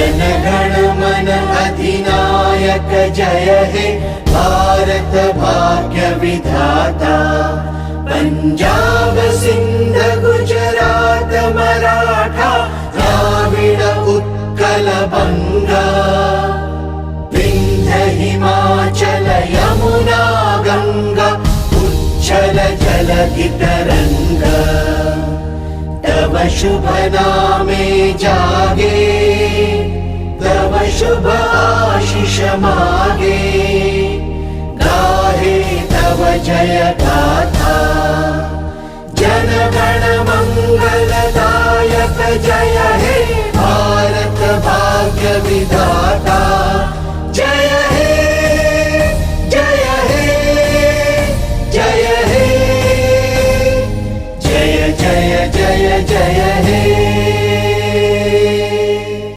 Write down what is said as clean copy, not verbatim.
जनगण मन अधिनायक जय हे भारत भाग्य विधाता। पंजाब सिंध गुजरात मराठा द्राविड उत्कल बंगा। विंध्य हिमाचल यमुना गंगा उच्छल जलधि तरंगा। तव शुभ नामे जागे तव शुभ आशीष मागे। गाहे तव जय गाथा जन गण मंगलदायक जय हे भारत भाग्य विधाता।